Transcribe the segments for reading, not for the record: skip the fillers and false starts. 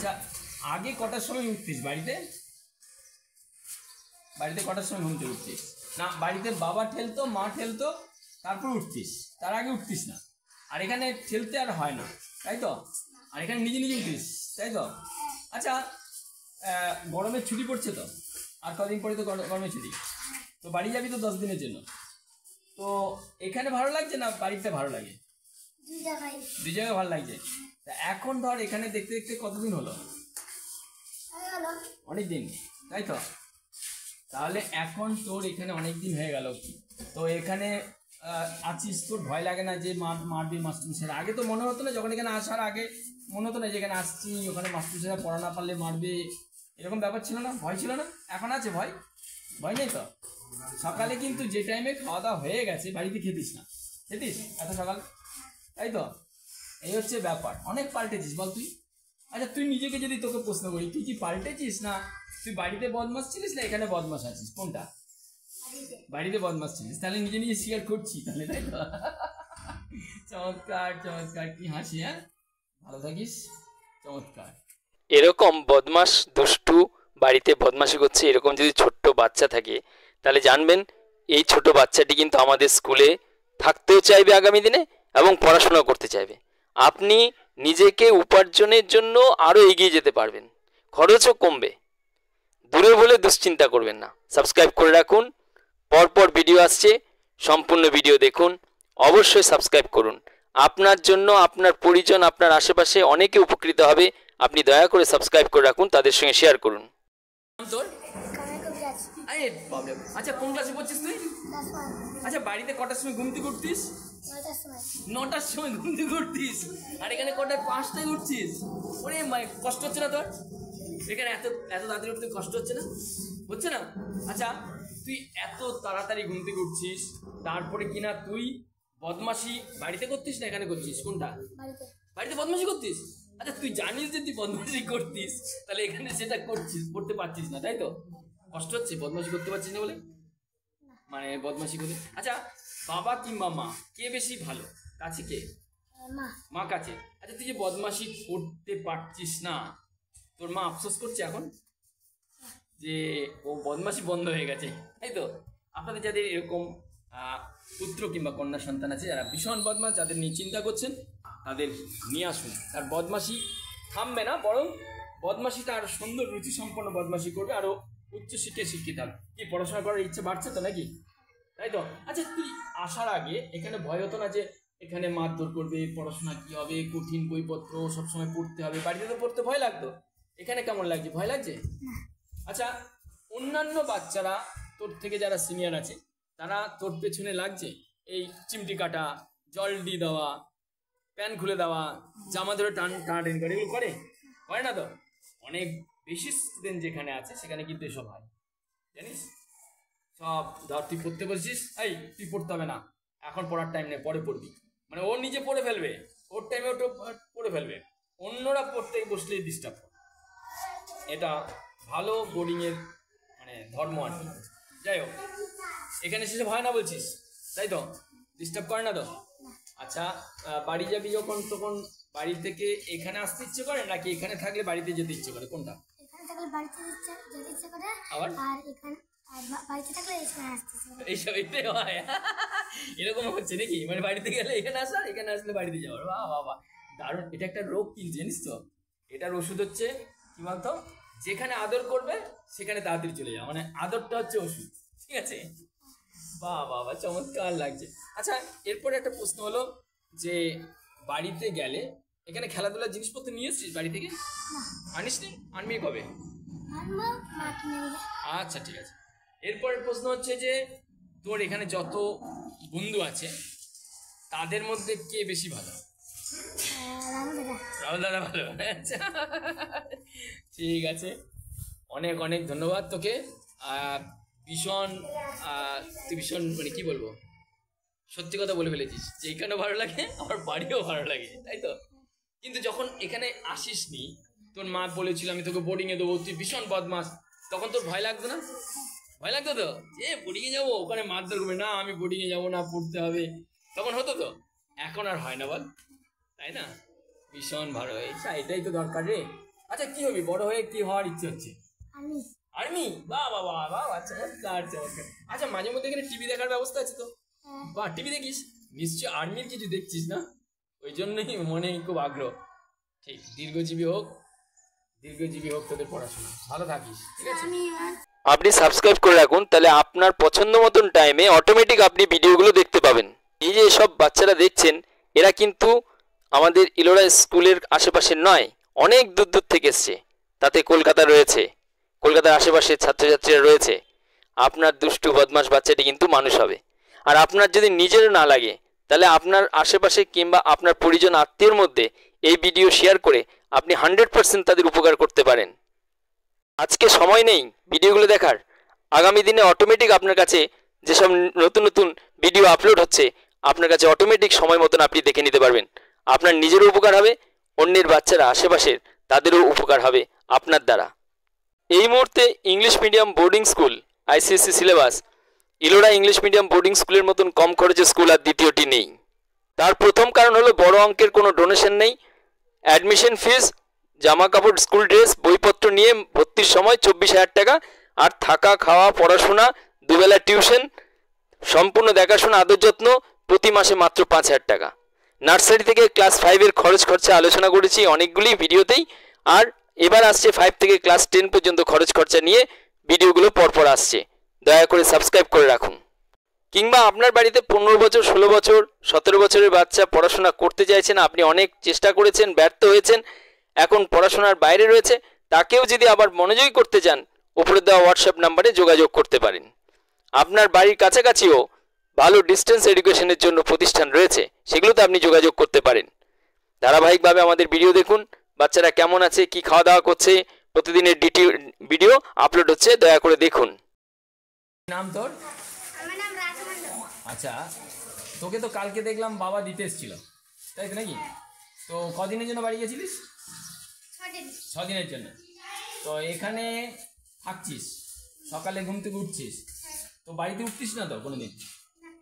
আচ্ছা, আগে কটার সময় উঠতিস বাড়িতে? বাড়িতে কটার সময় ঘুমতে উঠতিস? না বাড়িতে বাবা ঠেলতো, মা ঠেলতো, তারপর উঠতিস, তার আগে উঠতিস না? আর এখানে ঠেলতে আর হয় না, তাই তো? আর এখানে নিজে নিজে উঠিস, তাই তো? আচ্ছা, গরমের ছুটি পড়ছে তো, আর কদিন পরে তো গরমের ছুটি, তো বাড়ি যাবি তো 10 দিনের জন্য। তো এখানে ভালো লাগছে না বাড়িতে ভালো লাগে? দুই জায়গায় ভালো লাগছে। তা এখন ধর এখানে দেখতে দেখতে কতদিন হলো? অনেক দিন, তাই তো? তাহলে এখন তোর এখানে অনেক দিন হয়ে গেল, তো এখানে আছিস, তোর ভয় লাগে না যে মারবি মাস্টারমশাইরা? আগে তো মনে হতো না, যখন এখানে আসার আগে মনে হতো না যে এখানে আসছি ওখানে মাস্টারমশাইরা পড়া না পারলে মারবে, এরকম ব্যাপার ছিল না? ভয় ছিল না? এখন আছে ভয়? ভয় নেই তো? সকালে কিন্তু যে টাইমে খাওয়া দাওয়া হয়ে গেছে বাড়িতে খেতিস না, খেতিস এত সকাল, তাই তো? এই হচ্ছে ব্যাপার, অনেক পাল্টেছিস বল তুই। আচ্ছা, তুই নিজেকে যদি তোকে প্রশ্ন করি, তুই কি পাল্টেছিস, না তুই বাড়িতে বদমাস ছিলিস, না এখানে বদমাস আছিস? কোনটা? বাড়িতে বদমাস ছিলিস, তাহলে নিজে নিজে শেয়ার করছি তাহলে, তাই তো? চমৎকার চমৎকার, কি হাসি! হ্যাঁ, ভালো থাকিস, চমৎকার। এরকম বদমাস দুষ্টু বাড়িতে বদমাশি করছে এরকম যদি ছোট্ট বাচ্চা থাকে, তাহলে জানবেন এই ছোট বাচ্চাটি কিন্তু আমাদের স্কুলে থাকতেও চাইবে আগামী দিনে এবং পড়াশোনা করতে চাইবে। আপনি নিজেকে উপার্জনের জন্য আরও এগিয়ে যেতে পারবেন, খরচও কমবে। দূরে বলে দুশ্চিন্তা করবেন না। সাবস্ক্রাইব করে রাখুন, পরপর ভিডিও আসছে, সম্পূর্ণ ভিডিও দেখুন, অবশ্যই সাবস্ক্রাইব করুন। আপনার জন্য আপনার পরিজন, আপনার আশেপাশে অনেকে উপকৃত হবে। আপনি দয়া করে সাবস্ক্রাইব করে রাখুন, তাদের সঙ্গে শেয়ার করুন। তোর আরে বাবরে, আচ্ছা কোন ক্লাসে পড়ছিস তুই? আচ্ছা, বাড়িতে কটার সময় ঘুমতে করতিস? 9টার সময় ঘুমতে করতিস, আর এখানে কটায়? 5টায় উঠছিস? ওরে মাই, কষ্ট হচ্ছে না তোর? এখানে এত এত তাড়াতাড়ি উঠতে কষ্ট হচ্ছে না? হচ্ছে না? আচ্ছা, তুই এত তাড়াতাড়ি ঘুমতে করছিস, তারপরে কিনা তুই বদমাশি বাড়িতে করতিস না এখানে করছিস? কোনটা? বাড়িতে বদমাশি করতিস। আচ্ছা, তুই জানিস যে তুই বদমাশি করতিস, তাহলে এখানে সেটা করছিস, করতে পারছিস না, তাই তো? কষ্ট হচ্ছে বদমাশি করতে পারছিস না বলে, মানে বদমাশি করতে। আচ্ছা, বাবা কিংবা মা, কে বেশি ভালো? কাছে কে? মা কাছে। আচ্ছা, তুই যে বদমাশি করতে পারছিস না, তোর মা আফসোস করছে এখন যে ও বদমাশি বন্ধ হয়ে গেছে, তাই তো? আপনাদের যাদের এরকম পুত্র কিংবা কন্যা সন্তান আছে যারা ভীষণ বদমাশ, যাদের নিয়ে চিন্তা করছেন, তাদের নিয়ে আসুন। তার বদমাশি থামবে না, বরং বদমাশিটা আরো সুন্দর রুচিসম্পন্ন বদমাশি করবে, আরো উচ্চশিক্ষায় শিক্ষিত হবে। কি পড়াশোনা করার ইচ্ছে বাড়ছে তো নাকি, তাই তো? আচ্ছা, তুই আসার আগে এখানে ভয় হতো না যে এখানে মারধর করবে, পড়াশোনা কি হবে, কঠিন বইপত্র সবসময় পড়তে হবে? বাড়িতে তো পড়তে ভয় লাগতো, এখানে কেমন লাগছে? ভয় লাগছে? আচ্ছা, অন্যান্য বাচ্চারা তোর থেকে যারা সিনিয়র আছে তারা তোর পেছনে লাগছে, এই চিমটি কাটা, জল দিয়ে দেওয়া, প্যান খুলে দেওয়া, জামা ধরে টানাটানি করে, এগুলো করে না তো? অনেক বেশি স্টুডেন্ট যেখানে আছে সেখানে কিন্তু এসব হয়, জানিস? সব ধর তুই পড়তে বলছিস, এই তুই পড়তে হবে না, এখন পড়ার টাইম নেই, পরে পড়বি, মানে ও নিজে পড়ে ফেলবে, ওর টাইমে ওটা পড়ে ফেলবে, অন্যরা পড়তে বসলেই ডিস্টার্ব। এটা ভালো বোর্ডিংয়ের মানে ধর্ম আর কি। যাই হোক, এখানে সেসব হয় না বলছিস, তাই তো? ডিস্টার্ব করে না তো? আচ্ছা, বাড়ি যাবি যখন, তখন বাড়ি থেকে এখানে আসতে ইচ্ছে করে, নাকি এখানে থাকলে বাড়িতে যেতে ইচ্ছে করে? কোনটা? আবার এইসব এটাই হয়, এরকম হচ্ছে নাকি? মানে বাড়িতে গেলে এখানে আসা, এখানে আসলে বাড়িতে যাওয়ার। বাহ বাহ বাহ, দারুণ। এটা একটা রোগ কিন্তু, জানিস তো? এটার ওষুধ হচ্ছে কি বলতো, যেখানে আদর করবে সেখানে তাড়াতাড়ি চলে যাওয়া, মানে আদরটা হচ্ছে ওষুধ, ঠিক আছে? বাহ বাহ বাহ, চমৎকার লাগছে। আচ্ছা, এরপরে একটা প্রশ্ন হলো যে বাড়িতে গেলে এখানে খেলাধুলার জিনিসপত্র নিয়ে এসছিস বাড়ি থেকে? আনিস নি? আনবি কবে? আচ্ছা, ঠিক আছে। এরপরের প্রশ্ন হচ্ছে যে তোর এখানে যত বন্ধু আছে তাদের মধ্যে কে বেশি ভালো? রাহুল দাদা ভালো। আচ্ছা, ঠিক আছে, অনেক অনেক ধন্যবাদ তোকে। ভীষণ তুই ভীষণ মানে কি বলবো, সত্যি কথা বলে ফেলেছিস যে এখানেও ভালো লাগে, আমার বাড়িও ভালো লাগে, তাই তো? কিন্তু যখন এখানে আসিস নি, তোর মা বলেছিল আমি তোকে বোর্ডিংয়ে দেবো, তুই ভীষণ বদমাস, তখন তোর ভয় লাগতো না? ভয় লাগতো তো যে বোর্ডিংয়ে যাবো, ওখানে মারধর করবে, না আমি বোর্ডিংয়ে যাবো না, পড়তে হবে, তখন হতো তো? এখন আর হয় না বল, তাই না? ভীষণ ভালো হয়েছে, এটাই তো দরকার রে। আচ্ছা কি হবি বড় হয়ে, কি হওয়ার ইচ্ছে হচ্ছে? আর্মি। বাহ বাহ বাহ বাহ, চমৎকার চমৎকার। আচ্ছা মাঝে মধ্যে এখানে টিভি দেখার ব্যবস্থা আছে তো? বাহ, টিভি দেখিস? নিশ্চয় আর্মির কিছু দেখছিস না, ওই জন্যই মনে খুব আগ্রহ। ঠিক, দীর্ঘজীবী হোক তোদের পড়াশোনা, ভালো থাকিস, ঠিক আছে? আপনি সাবস্ক্রাইব করে রাখুন, তাহলে আপনার পছন্দ মতন টাইমে অটোমেটিক আপনি ভিডিওগুলো দেখতে পাবেন। এই যে সব বাচ্চারা দেখছেন, এরা কিন্তু আমাদের ইলোরা স্কুলের আশেপাশের নয়, অনেক দূর দূর থেকে এসছে। তাতে কলকাতা রয়েছে, কলকাতার আশেপাশে ছাত্রছাত্রীরা রয়েছে। আপনার দুষ্টু বদমাশ বাচ্চাটি কিন্তু মানুষ হবে। আর আপনার যদি নিজের না লাগে, তাহলে আপনার আশেপাশে কিংবা আপনার পরিজন আত্মীয়ের মধ্যে এই ভিডিও শেয়ার করে আপনি 100% তাদের উপকার করতে পারেন। আজকে সময় নেই ভিডিওগুলো দেখার, আগামী দিনে অটোমেটিক আপনার কাছে যেসব নতুন নতুন ভিডিও আপলোড হচ্ছে, আপনার কাছে অটোমেটিক সময় মতন আপনি দেখে নিতে পারবেন। আপনার নিজেরও উপকার হবে, অন্যের বাচ্চারা আশেপাশের তাদেরও উপকার হবে আপনার দ্বারা। এই মুহূর্তে English medium boarding school ICSC syllabus Ellora English medium boarding স্কুলের মতন কম খরচে স্কুল আর দ্বিতীয়টি নেই। তার প্রথম কারণ হলো বড় অঙ্কের কোনো ডোনেশন নেই। অ্যাডমিশন ফিস, জামা কাপড়, স্কুল ড্রেস, বইপত্র নিয়ে ভর্তির সময় 24,000 টাকা, আর থাকা খাওয়া পড়াশোনা, দুবেলা টিউশন, সম্পূর্ণ দেখাশোনা আদর যত্ন প্রতি মাসে মাত্র 5,000 টাকা। নার্সারি থেকে ক্লাস 5-এর খরচা আলোচনা করেছি অনেকগুলি ভিডিওতেই, আর এবার আসছে 5 থেকে ক্লাস 10 পর্যন্ত খরচা নিয়ে ভিডিওগুলো পরপর আসছে। দয়া করে সাবস্ক্রাইব করে রাখুন। কিংবা আপনার বাড়িতে 15 বছর, 16 বছর, 17 বছরের বাচ্চা পড়াশোনা করতে চাইছেন, আপনি অনেক চেষ্টা করেছেন, ব্যর্থ হয়েছেন, এখন পড়াশোনার বাইরে রয়েছে, তাকেও যদি আবার মনোযোগী করতে চান, উপরে দেওয়া হোয়াটসঅ্যাপ নাম্বারে যোগাযোগ করতে পারেন। আপনার বাড়ির কাছাকাছিও ভালো ডিস্টেন্স এডুকেশনের জন্য প্রতিষ্ঠান রয়েছে, সেগুলোতে আপনি যোগাযোগ করতে পারেন। ধারাবাহিকভাবে আমাদের ভিডিও দেখুন, বাচ্চারা কেমন আছে, কি খাওয়া দাওয়া করছে, প্রতিদিনের ভিডিও আপলোড হচ্ছে, দয়া করে দেখুন। নাম তোর? আচ্ছা, তোকে তো কালকে দেখলাম বাবা দিতে এসেছিল, তাই তো নাকি? তো কদিনের জন্য বাড়ি গেছিলিস? 6 দিনের জন্য। তো এখানে থাকছিস, সকালে ঘুম থেকে উঠছিস, তো বাড়িতে উঠতিস না তো কোনোদিন?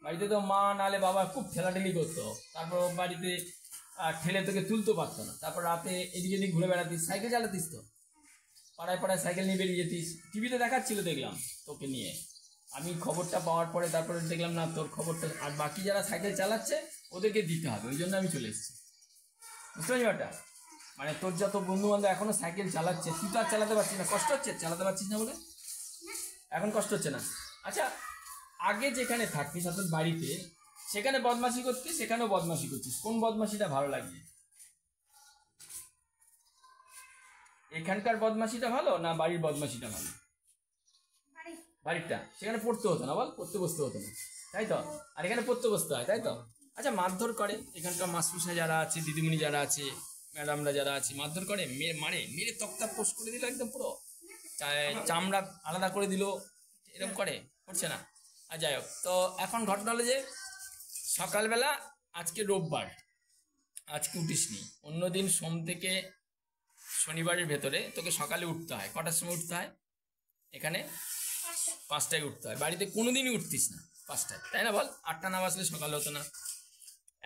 বাড়িতে তো মা নালে বাবা খুব ঠেলাঠেলি করতো, তারপর বাড়িতে ঠেলে তোকে তুলতে পারতো না, তারপর রাতে এদিকে এদিক ঘুরে বেড়াতিস, সাইকেল চালাতিস তো, পাড়ায় পাড়ায় সাইকেল নিয়ে বেরিয়ে যেতিস, টিভিতে দেখাচ্ছিল দেখলাম তোকে নিয়ে। আমি খবরটা পাওয়ার পরে তারপরে দেখলাম না তোর খবরটা, আর বাকি যারা সাইকেল চালাচ্ছে ওদেরকে দিতে হবে, ওই জন্য আমি চলে এসেছি। বুঝতে পারছি ব্যাপারটা? মানে তোর যত বন্ধু বান্ধব এখনো সাইকেল চালাচ্ছে, তুই তো আর চালাতে পারছিস না, কষ্ট হচ্ছে চালাতে পারছিস না বলে? এখন কষ্ট হচ্ছে না? আচ্ছা, আগে যেখানে থাকতিস তোর বাড়িতে, সেখানে বদমাশি করতিস, সেখানেও বদমাশি করছিস, কোন বদমাশিটা ভালো লাগে? এখানকার বদমাশিটা ভালো না বাড়ির বদমাশিটা ভালো? বাড়িটা, সেখানে পড়তে হতো না, বল, পড়তে বসতে হতো না, তাই তো? আর এখানে পড়তে বসতে হয়, তাই তো? আচ্ছা, মারধর করে এখানকার মাস্টারমশাই যারা আছে, দিদিমণি যারা আছে, ম্যাডামরা যারা আছে, মারধর করে? মেরে তক্তা পোষ করে দিল, একদম পুরো চামড়া আলাদা করে দিল, এরকম করছে না? আর যাই হোক, তো এখন ঘটনা হলো যে সকালবেলা, আজকে রোববার, আজকে উঠিসনি, অন্যদিন সোম থেকে শনিবারের ভেতরে তোকে সকালে উঠতে হয়। কটার সময় উঠতে হয়? এখানে 5টায় উঠতে হয়। বাড়িতে কোনোদিনই উঠতিস না 5টায়, তাই না? বল, 8টা না বাজলে সকাল হতো না।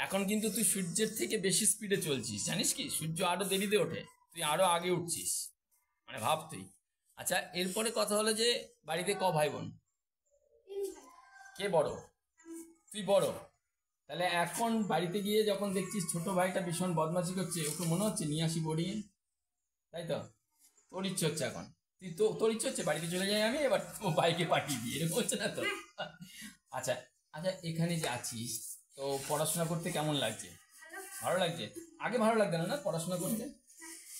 এখন কিন্তু তুই সূর্যের থেকে বেশি স্পিডে চলছিস, জানিস কি? সূর্য আরো দেরিতে ওঠে, তুই আরো আগে উঠছিস, মানে ভাব তুই। আচ্ছা, এরপরে কথা হলো যে বাড়িতে ক ভাই বোন? কে বড়? তুই বড়। তাহলে এখন বাড়িতে গিয়ে যখন দেখছিস ছোট ভাইটা ভীষণ বদমাশি করছে, ওকে মনে হচ্ছে নিয়ে আসি বোর্ডিংয়ে, তাই তো? তোর ইচ্ছে হচ্ছে এখন, তোর ইচ্ছে হচ্ছে বাড়িতে চলে যাই আমি, এবার ও বাইকে পাঠিয়ে দিই, এরকম হচ্ছে না তো? আচ্ছা আচ্ছা, এখানে যে আছিস, তো পড়াশোনা করতে কেমন লাগছে? ভালো লাগছে? আগে ভালো লাগতো না পড়াশোনা করতে,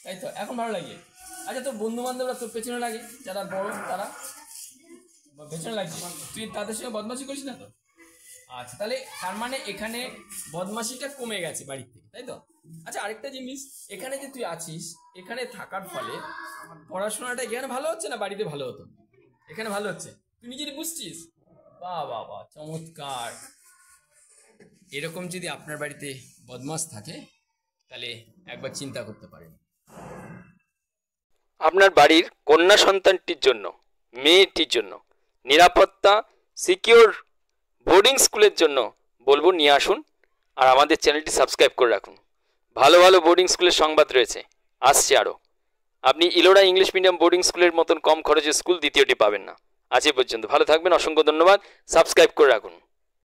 তাই তো? এখন ভালো লাগে? আচ্ছা, তোর বন্ধু বান্ধবরা তোর পেছনে লাগে, যারা বড় তারা পেছনে লাগছে, তুই তাদের সঙ্গে বদমাশি করিস না তো? আচ্ছা, তাহলে তার মানে এখানে বদমাশিটা কমে গেছে বাড়ির থেকে, তাই তো? আচ্ছা, আরেকটা জিনিস, এখানে যে তুই আছিস, এখানে থাকার ফলে পড়াশোনাটা এখানে ভালো হচ্ছে না বাড়িতে ভালো হতো? এখানে ভালো হচ্ছে, তুই নিজেরই বুঝছিস? বাহ বাহ বাহ, চমৎকার। এরকম যদি আপনার বাড়িতে বদমাশ থাকে, তাহলে একবার চিন্তা করতে পারেন। আপনার বাড়ির কন্যা সন্তানটির জন্য, মেয়েটির জন্য নিরাপত্তা, সিকিউর বোর্ডিং স্কুলের জন্য বলবো নিয়ে আসুন, আর আমাদের চ্যানেলটি সাবস্ক্রাইব করে রাখুন। ভালো ভালো বোর্ডিং স্কুলের সংবাদ রয়েছে, আসছে আরও। আপনি ইলোরা ইংলিশ মিডিয়াম বোর্ডিং স্কুলের মতন কম খরচের স্কুল দ্বিতীয়টি পাবেন না। আজ এই পর্যন্ত, ভালো থাকবেন, অসংখ্য ধন্যবাদ, সাবস্ক্রাইব করে রাখুন।